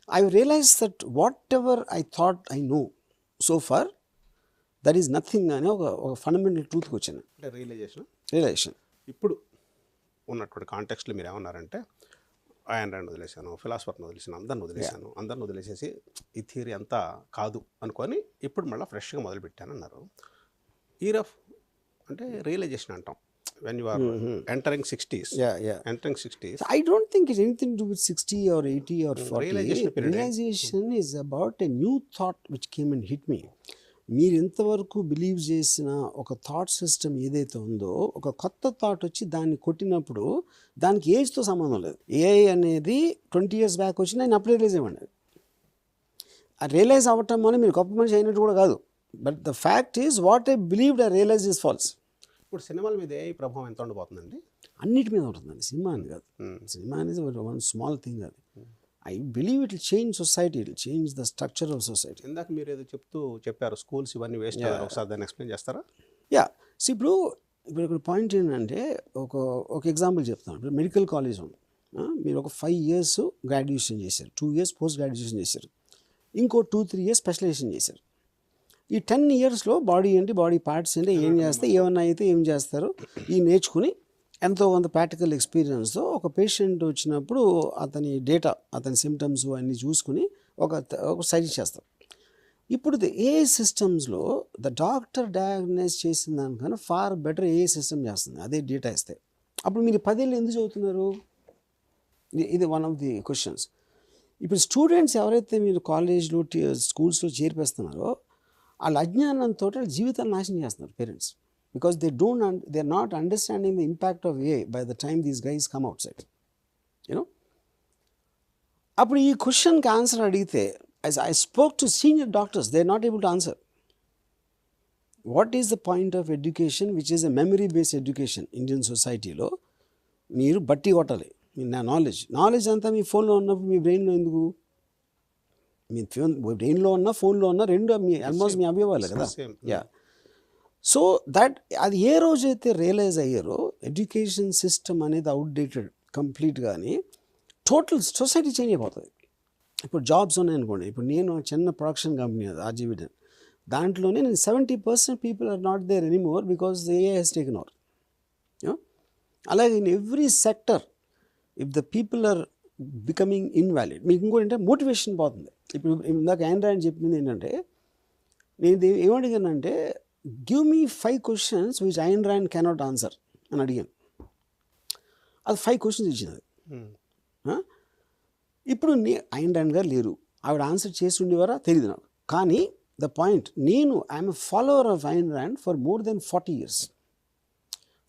I realized that whatever I thought I know so far, that is nothing అని ఒక fundamental ట్రూత్కి వచ్చాను. అంటే realisation ఇప్పుడు ఉన్నటువంటి కాంటెక్స్ట్లో మీరు ఏమన్నారంటే ఆయన రాండ్ వదిలేశాను, ఫిలాసఫర్ని వదిలేసాను, అందరిని వదిలేసేసి ఈ థియరీ అంతా కాదు అనుకొని ఇప్పుడు మళ్ళీ ఫ్రెష్గా మొదలుపెట్టాను అన్నారు. ఇయర్ ఆఫ్ అంటే రియలైజేషన్ అంటాం. When you are entering 60s. Entering 60s. I don't think it's anything to do with 60 or 80 or 40. Realization is about a new thought which came and hit me. మీరు ఎంతవరకు believe చేసిన ఒక thought system ఏదైతే ఉందో, ఒక కొత్త thought వచ్చి దాన్ని కొట్టినప్పుడు దానికి ఏజ్తో సంబంధం లేదు. ఏఐ అనేది 20 years బ్యాక్ వచ్చి నేను అప్పుడు రియలైజ్ అవ్వండి. ఆ రియలైజ్ అవ్వటం వల్ల మీరు గొప్ప మనిషి అయినట్టు కూడా కాదు. But the fact is what I believed I realize is false. ఇప్పుడు సినిమాల మీద ఏ ప్రభావం ఎంత ఉండబోతుందండి? అన్నిటి మీద ఉంటుందండి. సినిమా అని కాదు. సినిమా అనేది వన్ స్మాల్ థింగ్. అది I believe it will change society, it will change the structure of society. ఇందాక మీరు ఏదో చెప్పారు స్కూల్స్ ఇవన్నీ వేస్ట్, ఒకసారి దాన్ని ఎక్స్ప్లెయిన్ చేస్తారా? సో ఇప్పుడు ఇక్కడ పాయింట్ ఏంటంటే ఒక ఎగ్జాంపుల్ చెప్తాను. ఇప్పుడు మెడికల్ కాలేజ్ ఉంది, మీరు ఒక 5 years గ్రాడ్యుయేషన్ చేశారు, 2 years పోస్ట్ గ్రాడ్యుయేషన్ చేశారు, ఇంకో 2-3 years స్పెషలైజేషన్ చేశారు. ఈ 10 yearsలో బాడీ ఏంటి, బాడీ పార్ట్స్ ఏంటి, ఏం చేస్తే, ఏమన్నా అయితే ఏం చేస్తారు, ఈ నేర్చుకుని ఎంతో కొంత ప్రాక్టికల్ ఎక్స్పీరియన్స్తో ఒక పేషెంట్ వచ్చినప్పుడు అతని డేటా, అతని సిమ్టమ్స్ అన్నీ చూసుకుని ఒక సజెస్ట్ చేస్తారు. ఇప్పుడు ఏఐ సిస్టమ్స్లో ద డాక్టర్ డయాగ్నైజ్ చేసిన దానికన్నా ఫార్ బెటర్ ఏఐ సిస్టమ్ చేస్తుంది అదే డేటా ఇస్తే. అప్పుడు మీరు 10 ఏళ్ళు ఎందుకు చదువుతున్నారు? ఇది వన్ ఆఫ్ ది క్వశ్చన్స్. ఇప్పుడు స్టూడెంట్స్ ఎవరైతే మీరు కాలేజ్లో స్కూల్స్లో చేర్పిస్తున్నారో వాళ్ళ అజ్ఞానంతో జీవితాన్ని నాశనం చేస్తున్నారు parents. Because they are not understanding the impact of AI by the time these guys come outside. అప్పుడు ఈ క్వశ్చన్కి ఆన్సర్ అడిగితే, as I spoke to senior doctors, they are not able to answer. What is the point of education which is a memory based education? Indian societyలో మీరు బట్టి కొట్టాలి మీ knowledge అంతా మీ ఫోన్లో ఉన్నప్పుడు మీ బ్రెయిన్లో ఎందుకు? మీ బ్రెయిన్లో ఉన్న ఫోన్లో ఉన్న రెండు ఆల్మోస్ట్ మీ అవయవాలే కదా. సో అది ఏ రోజైతే రియలైజ్ అయ్యారో ఎడ్యుకేషన్ సిస్టమ్ అనేది అవుట్డేటెడ్ కంప్లీట్గా అని టోటల్ సొసైటీ చేంజ్ అయిపోతుంది. ఇప్పుడు జాబ్స్ ఉన్నాయనుకోండి, ఇప్పుడు నేను చిన్న ప్రొడక్షన్ కంపెనీ అది ఆర్జీవిడెన్, దాంట్లోనే నేను 70% people are not there anymore because AI has taken over. అలాగే in every sector if the people are becoming invalid. మీకు ఇంకోటి అంటే మోటివేషన్ పోతుంది. ఇప్పుడు ఇందాక ఆండ్రాయిడ్ చెప్పింది ఏంటంటే, నేను ఏమడిగానంటే give me 5 questions which Ayn Rand cannot answer అని అడిగాను. అది 5 questions ఇచ్చినది. ఇప్పుడు Ayn Rand గారు లేరు, ఆవిడ ఆన్సర్ చేసి ఉండేవారా తెలియదు నాకు. కానీ ద పాయింట్, నేను I'm a follower of Ayn Rand for more than 40 years.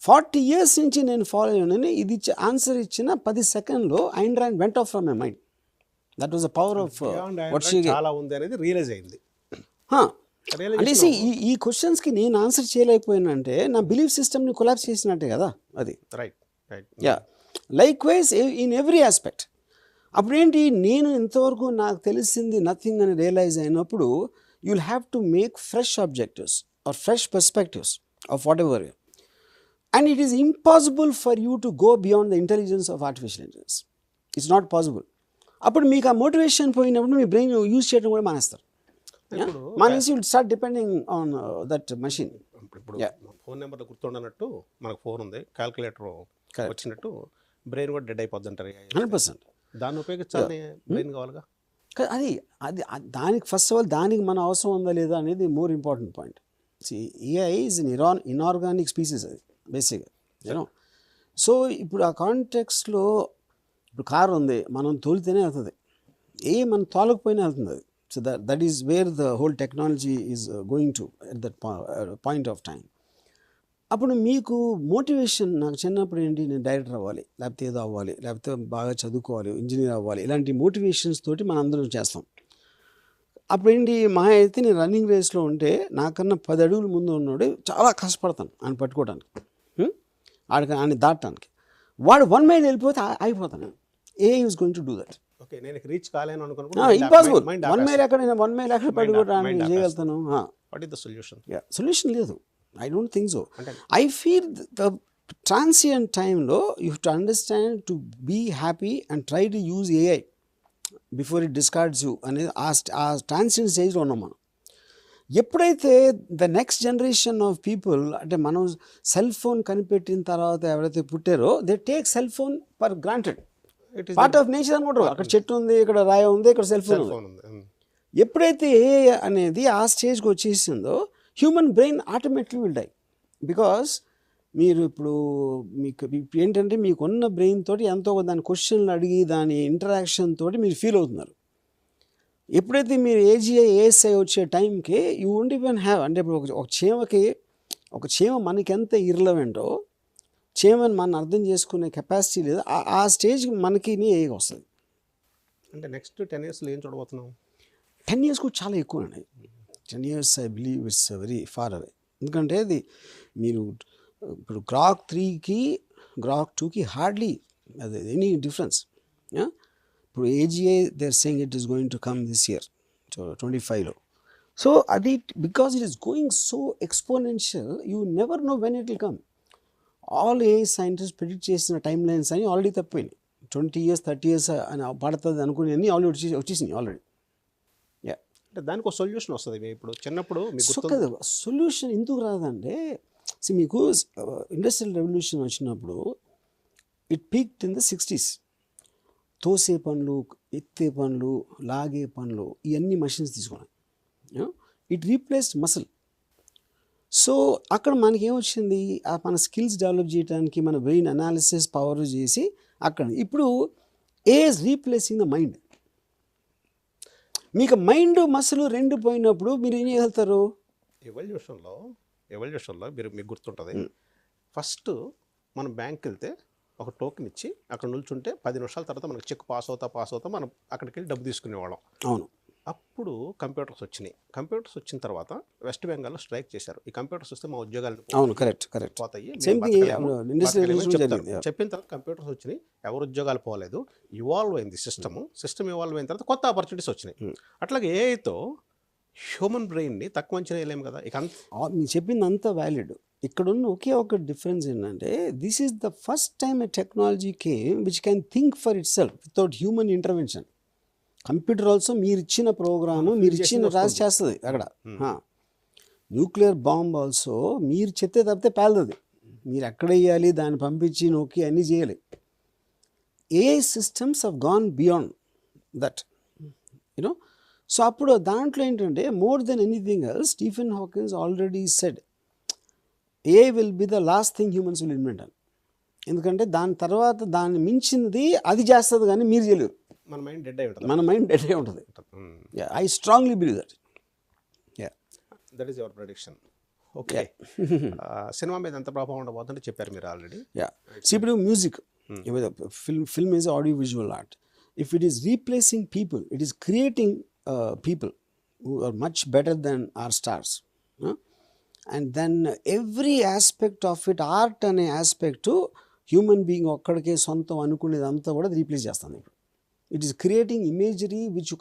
40 years నుంచి నేను ఫాలో అయ్యాను. ఇది ఆన్సర్ ఇచ్చిన 10 secondsలో Ayn Rand went off from my mind. That was the power of what she gave. చాలా ఉంది అనేది రియలైజ్ అయింది. అంటే ఈ క్వశ్చన్స్కి నేను ఆన్సర్ చేయలేకపోయినంటే నా బిలీఫ్ సిస్టమ్ని కొలాప్స్ చేసినట్టే కదా అది. Likewise in every aspect. అప్పుడేంటి, నేను ఇంతవరకు నాకు తెలిసింది నథింగ్ అని రియలైజ్ అయినప్పుడు you will have to make fresh objectives or fresh perspectives of whatever. And it is impossible for you to go beyond the intelligence of artificial intelligence. It's not possible. అప్పుడు మీకు ఆ motivation పోయినప్పుడు మీ brain use చేయడం కూడా మానేస్తారు. మానేసి will start depending on that machine. ఇప్పుడు phone నెంబర్లో గుర్తుండనట్టు మనకు ఫోన్ ఉంది, క్యాల్కులేటర్ వచ్చినట్టు బ్రెయిన్ కూడా డెడ్ అయిపోద్ది అంటారు. 100%. దాన్ని ఉపయోగించాలి, బ్రెయిన్ కావాలిగా. అది అది దానికి ఫస్ట్ ఆఫ్ ఆల్ దానికి మన అవసరం ఉందా లేదా అనేది more important point. AI is inorganic species అది బేసిక్గా, యూనో. సో ఇప్పుడు ఆ కాంటెక్స్లో ఇప్పుడు కారు ఉంది, మనం తోలితేనే వెళ్తుంది, మనం తోలకపోయినా వెళ్తుంది అది. So that is where the whole technology is going to at that point of time. అప్పుడు మీకు మోటివేషన్, నాకు చిన్నప్పుడు ఏంటి, నేను డైరెక్టర్ అవ్వాలి, లేకపోతే ఏదో అవ్వాలి, లేకపోతే బాగా చదువుకోవాలి, ఇంజనీర్ అవ్వాలి, ఇలాంటి మోటివేషన్స్ తోటి మనం అందరం చేస్తాం. అప్పుడు ఏంటి, మా అయితే నేను రన్నింగ్ రేస్లో ఉంటే నాకన్నా 10 అడుగులు ముందు ఉన్నాడు చాలా కష్టపడతాను ఆయన పట్టుకోవడానికి, ఆయన దాటడానికి. వాడు 1 mile వెళ్ళిపోతే ఆగిపోతాను. AI is going to do that. Okay, నేను రీచ్ కాలేను అనుకున్నప్పుడు ఇంపాసిబుల్. 1 mile ఎక్కడ, 1 mile ఎక్కడ పట్టుకోవడానికి చేయగలుగుతాను. What is the solution? Solution లేదు. I don't think so. I feel the transient time lo you have to understand to be happy and try to use AI before it discards you అనేది ఆ transition స్టేజ్లో ఉన్నాం మనం. ఎప్పుడైతే the next generation of people అంటే మనం cell phone కనిపెట్టిన తర్వాత ఎవరైతే పుట్టారో they take cell phone for granted, it is part of nature అనుకుంటారు. అక్కడ చెట్టు ఉంది, ఇక్కడ రాయ ఉంది, ఇక్కడ సెల్ ఫోన్ ఉంది. ఫోన్ ఉంది. ఎప్పుడైతే ఏ అనేది ఆ స్టేజ్కి వచ్చేసిందో human brain automatically will die. Because మీరు ఇప్పుడు మీకు ఏంటంటే మీకున్న బ్రెయిన్ తోటి ఎంతో దాని క్వశ్చన్లు అడిగి దాని ఇంటరాక్షన్ తోటి మీరు ఫీల్ అవుతున్నారు. ఎప్పుడైతే మీరు ఏఎస్ఐ వచ్చే టైంకి యూ వోంట్ ఈవెన్ హ్యావ్ అంటే ఇప్పుడు ఒక చీమ మనకి ఎంత ఇర్లవెంటో చీమని మనం అర్థం చేసుకునే కెపాసిటీ లేదు. ఆ స్టేజ్కి మనకి ఏగా వస్తుంది. అంటే నెక్స్ట్ 10 yearsలో ఏం చూడబోతున్నాం? 10 years కూడా చాలా ఎక్కువ అండి. 10 years I believe it's very far away. ఎందుకంటే అది మీరు ఇప్పుడు గ్రాక్ 3కి గ్రాక్ 2కి హార్డ్లీ అది ఎనీ డిఫరెన్స్. ఇప్పుడు AGI they are saying it is going to come this year 25లో. సో అది because it is going so exponential you never know when it will come. All AI scientist predict చేసిన timelines అని already తప్పిపోయినాయి. 20 years 30 years అని పడుతుంది అనుకుని అన్నీ already వచ్చేసినాయి ఆల్రెడీ. అంటే దానికి ఒక సొల్యూషన్ వస్తుంది. ఇప్పుడు చిన్నప్పుడు మీకు సో కదా సొల్యూషన్ ఎందుకు రాదంటే మీకు ఇండస్ట్రియల్ రెవల్యూషన్ వచ్చినప్పుడు it peaked in the 60s. తోసే పనులు, ఎత్తే పనులు, లాగే పనులు ఇవన్నీ మషిన్స్ తీసుకున్నాయి. It replaced muscle. సో అక్కడ మనకి ఏమొచ్చింది, మన స్కిల్స్ డెవలప్ చేయడానికి మన బ్రెయిన్ అనాలిసిస్ పవర్ చేసి అక్కడ ఇప్పుడు ఏజ్ రీప్లేసింగ్ ద మైండ్. మీకు మైండ్ మసిల్ రెండు పోయినప్పుడు మీరు ఏం చేయగలుగుతారు? ఎవల్యూషన్లో మీకు గుర్తుంటుంది, ఫస్ట్ మనం బ్యాంక్కి వెళ్తే ఒక టోకెన్ ఇచ్చి అక్కడ నిల్చుంటే 10 నిమిషాల తర్వాత మనకు చెక్ పాస్ అవుతా మనం అక్కడికి వెళ్ళి డబ్బు తీసుకునేవాళ్ళం. అవును. అప్పుడు కంప్యూటర్స్ వచ్చినాయి. కంప్యూటర్స్ వచ్చిన తర్వాత వెస్ట్ బెంగాల్లో స్ట్రైక్ చేశారు. ఈ కంప్యూటర్స్ వస్తే మా ఉద్యోగాలు అవును కరెక్ట్ పోతాయి ఇండస్ట్రియల్ చెప్పిన తర్వాత కంప్యూటర్స్ వచ్చినాయి. ఎవరు ఉద్యోగాలు పోలేదు. ఇవాల్వ్ అయింది సిస్టమ్ ఇవాల్వ్ అయిన తర్వాత కొత్త ఆపర్చునిటీస్ వచ్చినాయి. అట్లాగే ఏఐతో హ్యూమన్ బ్రెయిన్ని తక్కువ అంచనా వేయలేము కదా. ఇక మీరు చెప్పింది అంతా వ్యాలిడ్. ఇక్కడున్న ఒకే ఒక డిఫరెన్స్ ఏంటంటే this is the first time a technology came which can think for it self without human intervention. Computer also మీరు ఇచ్చిన ప్రోగ్రాము మీరు ఇచ్చిన రాసి చేస్తుంది అక్కడ. న్యూక్లియర్ బాంబ్ ఆల్సో మీరు చెప్తే తప్పితే పేలదు. మీరు ఎక్కడ వేయాలి, దాన్ని పంపించి నొక్కి అన్నీ చేయాలి. AI systems have gone beyond that you know. So అప్పుడు దాంట్లో ఏంటంటే more than anything else Stephen Hawkins already said AI will be the last thing humans will invent అని. ఎందుకంటే దాని తర్వాత దాన్ని మించింది అది చేస్తుంది కానీ మీరు చేయలేరు. మన మైండ్ డెడ్ అయి ఉంటుంది. మన మైండ్ డెడ్ అయి ఉంటుంది. I strongly believe that. That is your prediction. Okay. Cinema మీద ఎంత ప్రభావం ఉండబోతుంటే చెప్పారు మీరు ఆల్రెడీ. ఇప్పుడు music film is audio visual art. If it is replacing people, it is creating people who are much better than our stars. And then every aspect of it, art అనే aspect human being ఒక్కడికే సొంతం అనుకునేదంతా కూడా replace చేస్తాను ఇప్పుడు. It is creating imagery which you